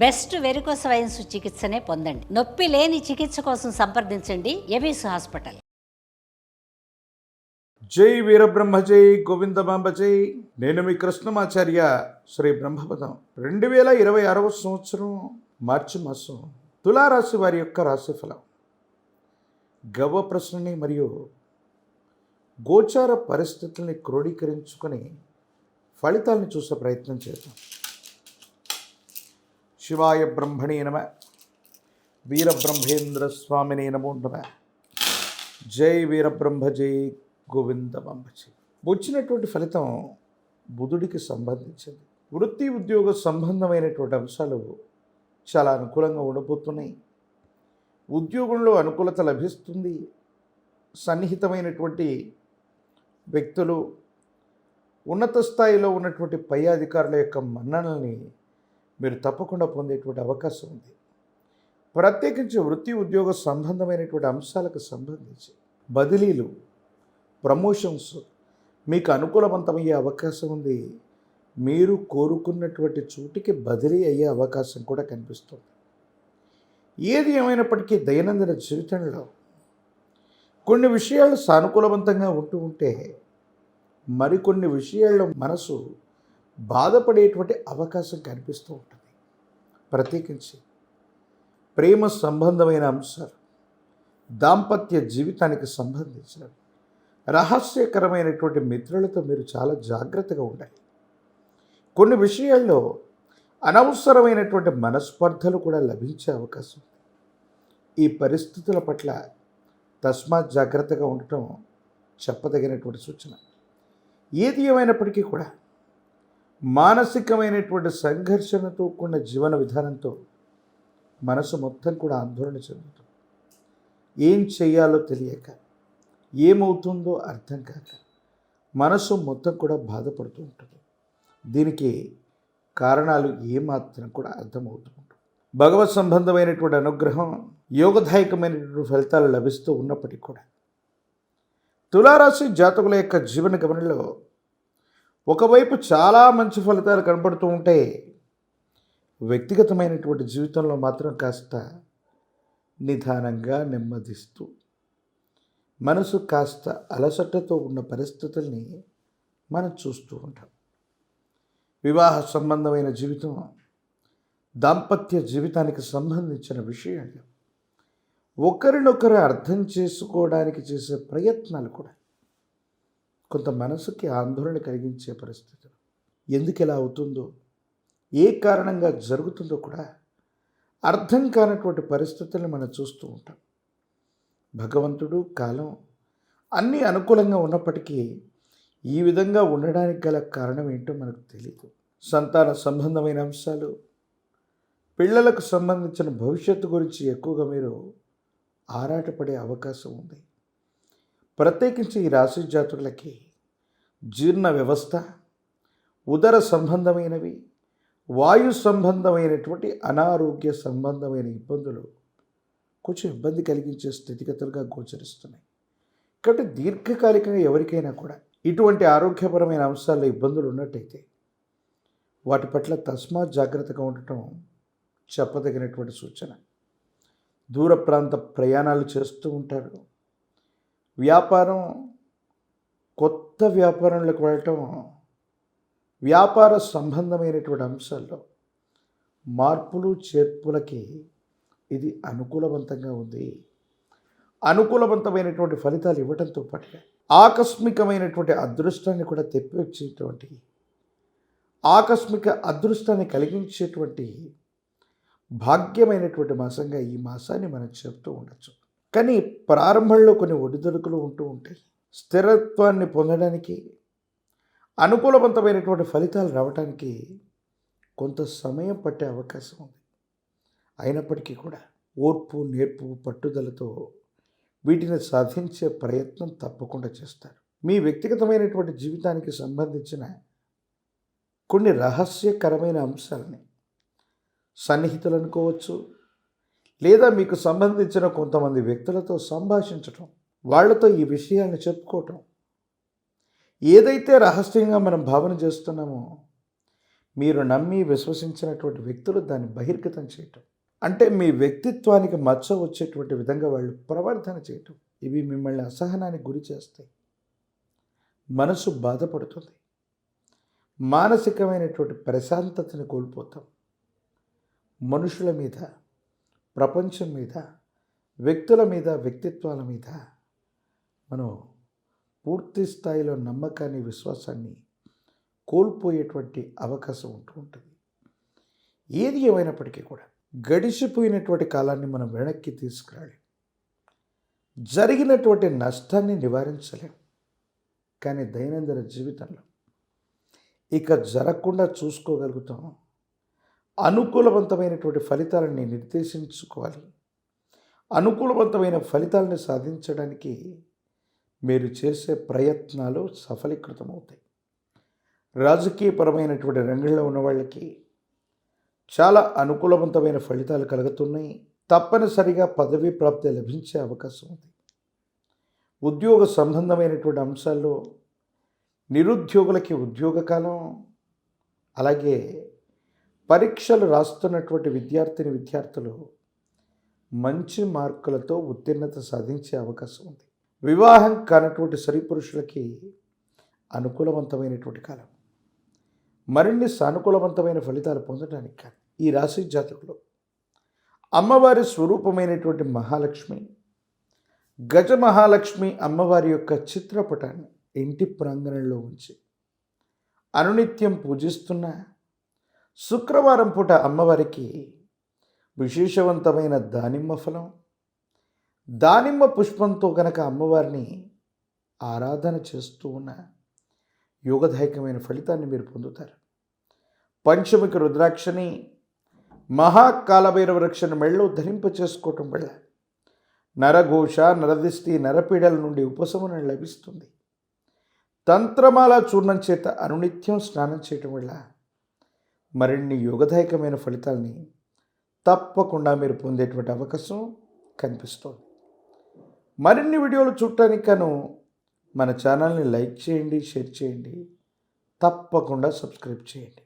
Best varicose wines చికిత్సనే పొందండి. నొప్పి లేని చికిత్స కోసం సంప్రదించండి ఎబిస్ హాస్పిటల్. జై వీరబ్రహ్మ జై గోవిందమాంబ జై. నేను మీ కృష్ణమాచార్య శ్రీ బ్రహ్మపదం. 2026 సంవత్సరం మార్చి మాసం తులారాశి వారి యొక్క రాశిఫలం, గవ్వ ప్రశ్నని మరియు గోచార పరిస్థితుల్ని క్రోడీకరించుకొని ఫలితాలను చూసే ప్రయత్నం చేద్దాం. శివాయ బ్రహ్మణే నమ, వీరబ్రహ్మేంద్ర స్వామినే నమో నమ. జై వీరబ్రహ్మ జై గోవిందమాంబ జై. వచ్చినటువంటి ఫలితం బుధుడికి సంబంధించింది. వృత్తి ఉద్యోగ సంబంధమైనటువంటి అంశాలు చాలా అనుకూలంగా ఉండబోతున్నాయి. ఉద్యోగంలో అనుకూలత లభిస్తుంది. సన్నిహితమైనటువంటి వ్యక్తులు, ఉన్నత స్థాయిలో ఉన్నటువంటి పై అధికారుల యొక్క మన్ననల్ని మీరు తప్పకుండా పొందేటువంటి అవకాశం ఉంది. ప్రత్యేకించి వృత్తి ఉద్యోగ సంబంధమైనటువంటి అంశాలకు సంబంధించి బదిలీలు, ప్రమోషన్స్ మీకు అనుకూలవంతమయ్యే అవకాశం ఉంది. మీరు కోరుకున్నటువంటి చోటికి బదిలీ అయ్యే అవకాశం కూడా కనిపిస్తుంది. ఏది ఏమైనప్పటికీ దైనందిన జీవితంలో కొన్ని విషయాలు సానుకూలవంతంగా ఉంటే మరికొన్ని విషయాల్లో మనసు బాధపడేటువంటి అవకాశం కనిపిస్తూ ఉంటుంది. ప్రత్యేకించి ప్రేమ సంబంధమైన అంశాలు, దాంపత్య జీవితానికి సంబంధించిన రహస్యకరమైనటువంటి మిత్రులతో మీరు చాలా జాగ్రత్తగా ఉండాలి. కొన్ని విషయాల్లో అనవసరమైనటువంటి మనస్పర్ధలు కూడా లభించే అవకాశం ఉంది. ఈ పరిస్థితుల పట్ల తస్మాత్ జాగ్రత్తగా ఉండటం చెప్పదగినటువంటి సూచన. ఏది ఏమైనప్పటికీ కూడా మానసికమైనటువంటి సంఘర్షణతో కూడిన జీవన విధానంతో మనసు మొత్తం కూడా ఆందోళన చెందుతుంది. ఏం చేయాలో తెలియక, ఏమవుతుందో అర్థం కాక మనసు మొత్తం కూడా బాధపడుతూ ఉంటుంది. దీనికి కారణాలు ఏమాత్రం కూడా అర్థమవుతూ ఉంటుంది. భగవత్ సంబంధమైనటువంటి అనుగ్రహం, యోగదాయకమైనటువంటి ఫలితాలు లభిస్తూ ఉన్నప్పటికీ కూడా తులారాశి జాతకుల యొక్క జీవన గమనంలో ఒకవైపు చాలా మంచి ఫలితాలు కనపడుతూ ఉంటే, వ్యక్తిగతమైనటువంటి జీవితంలో మాత్రం కాస్త నిదానంగా నెమ్మదిస్తూ మనసు కాస్త అలసటతో ఉన్న పరిస్థితుల్ని మనం చూస్తూ ఉంటాం. వివాహ సంబంధమైన జీవితం, దాంపత్య జీవితానికి సంబంధించిన విషయాలు ఒకరినొకరు అర్థం చేసుకోవడానికి చేసే ప్రయత్నాలు కూడా కొంత మనసుకి ఆందోళన కలిగించే పరిస్థితులు. ఎందుకు ఇలా అవుతుందో, ఏ కారణంగా జరుగుతుందో కూడా అర్థం కానటువంటి పరిస్థితులను మనం చూస్తూ ఉంటాం. భగవంతుడు, కాలం అన్నీ అనుకూలంగా ఉన్నప్పటికీ ఈ విధంగా ఉండడానికి గల కారణం ఏంటో మనకు తెలియదు. సంతాన సంబంధమైన అంశాలు, పిల్లలకు సంబంధించిన భవిష్యత్తు గురించి ఎక్కువగా మీరు ఆరాటపడే అవకాశం ఉంది. ప్రత్యేకించి ఈ రాశి జాతకులకి జీర్ణ వ్యవస్థ, ఉదర సంబంధమైనవి, వాయు సంబంధమైనటువంటి అనారోగ్య సంబంధమైన ఇబ్బందులు కొంచెం ఇబ్బంది కలిగించే స్థితిగతులుగా గోచరిస్తున్నాయి. కాబట్టి దీర్ఘకాలికంగా ఎవరికైనా కూడా ఇటువంటి ఆరోగ్యపరమైన అంశాల్లో ఇబ్బందులు ఉన్నట్టయితే వాటి పట్ల తస్మాత్ జాగ్రత్తగా ఉండటం చెప్పదగినటువంటి సూచన. దూర ప్రాంత ప్రయాణాలు చేస్తూ ఉంటారు. వ్యాపారం, కొత్త వ్యాపారంలోకి వెళ్ళటం, వ్యాపార సంబంధమైనటువంటి అంశాల్లో మార్పులు చేర్పులకి ఇది అనుకూలవంతంగా ఉంది. అనుకూలవంతమైనటువంటి ఫలితాలు ఇవ్వడంతో పాటుగా ఆకస్మికమైనటువంటి అదృష్టాన్ని కూడా తెప్పించేటువంటి, ఆకస్మిక అదృష్టాన్ని కలిగించేటువంటి భాగ్యమైనటువంటి మాసంగా ఈ మాసాన్ని మనం చెప్తూ ఉండొచ్చు. కానీ ప్రారంభంలో కొన్ని ఒడిదొడుకులు ఉంటూ ఉంటాయి. స్థిరత్వాన్ని పొందడానికి, అనుకూలవంతమైనటువంటి ఫలితాలు రావడానికి కొంత సమయం పట్టే అవకాశం ఉంది. అయినప్పటికీ కూడా ఓర్పు, నేర్పు, పట్టుదలతో వీటిని సాధించే ప్రయత్నం తప్పకుండా చేస్తారు. మీ వ్యక్తిగతమైనటువంటి జీవితానికి సంబంధించిన కొన్ని రహస్యకరమైన అంశాలని సన్నిహితులు అనుకోవచ్చు, లేదా మీకు సంబంధించిన కొంతమంది వ్యక్తులతో సంభాషించటం, వాళ్లతో ఈ విషయాన్ని చెప్పుకోవటం, ఏదైతే రహస్యంగా మనం భావన చేస్తున్నామో మీరు నమ్మి విశ్వసించినటువంటి వ్యక్తులు దాన్ని బహిర్గతం చేయటం, అంటే మీ వ్యక్తిత్వానికి మచ్చ వచ్చేటువంటి విధంగా వాళ్ళు ప్రవర్తన చేయటం, ఇవి మిమ్మల్ని అసహనానికి గురి చేస్తాయి. మనసు బాధపడుతుంది, మానసికమైనటువంటి ప్రశాంతతని కోల్పోతాం. మనుషుల మీద, ప్రపంచం మీద, వ్యక్తుల మీద, వ్యక్తిత్వాల మీద మనం పూర్తి స్థాయిలో నమ్మకాన్ని, విశ్వాసాన్ని కోల్పోయేటువంటి అవకాశం ఉంటూ ఉంటుంది. ఏది ఏమైనప్పటికీ కూడా గడిచిపోయినటువంటి కాలాన్ని మనం వెనక్కి తీసుకురాలి. జరిగినటువంటి నష్టాన్ని నివారించలేం, కానీ దైనందిన జీవితంలో ఇక జరగకుండా చూసుకోగలుగుతాం. అనుకూలవంతమైనటువంటి ఫలితాలని నిర్దేశించుకోవాలి. అనుకూలవంతమైన ఫలితాలను సాధించడానికి మీరు చేసే ప్రయత్నాలు సఫలీకృతమవుతాయి. రాజకీయపరమైనటువంటి రంగంలో ఉన్న వాళ్ళకి చాలా అనుకూలవంతమైన ఫలితాలు కలుగుతున్నాయి. తప్పనిసరిగా పదవీ ప్రాప్తి లభించే అవకాశం ఉంది. ఉద్యోగ సంబంధమైనటువంటి అంశాల్లో నిరుద్యోగులకి ఉద్యోగ కాలం, అలాగే పరీక్షలు రాస్తున్నటువంటి విద్యార్థులు మంచి మార్కులతో ఉత్తీర్ణత సాధించే అవకాశం ఉంది. వివాహం కానటువంటి స్త్రీ పురుషులకి అనుకూలవంతమైనటువంటి కాలం. మరిన్ని సానుకూలవంతమైన ఫలితాలు పొందడానికి కానీ ఈ రాశి జాతకులు అమ్మవారి స్వరూపమైనటువంటి మహాలక్ష్మి, గజమహాలక్ష్మి అమ్మవారి యొక్క చిత్రపటాన్ని ఇంటి ప్రాంగణంలో ఉంచి అనునిత్యం పూజిస్తున్న శుక్రవారం పూట అమ్మవారికి విశేషవంతమైన దానిమ్మ ఫలం, దానిమ్మ పుష్పంతో గనక అమ్మవారిని ఆరాధన చేస్తూ ఉన్న యోగదాయకమైన ఫలితాన్ని మీరు పొందుతారు. పంచమిక రుద్రాక్షని, మహాకాలభైరవ వృక్షను మెళ్ళలో ధరింప చేసుకోవటం వల్ల నరఘోష, నరదిష్టి, నరపీడల నుండి ఉపశమనం లభిస్తుంది. తంత్రమాల చూర్ణం చేత అనునిత్యం స్నానం చేయటం వల్ల మరిన్ని యోగదాయకమైన ఫలితాలని తప్పకుండా మీరు పొందేటువంటి అవకాశం కనిపిస్తుంది. మరిన్ని వీడియోలు చూడటానికి గాను మన ఛానల్ని లైక్ చేయండి, షేర్ చేయండి, తప్పకుండా సబ్స్క్రైబ్ చేయండి.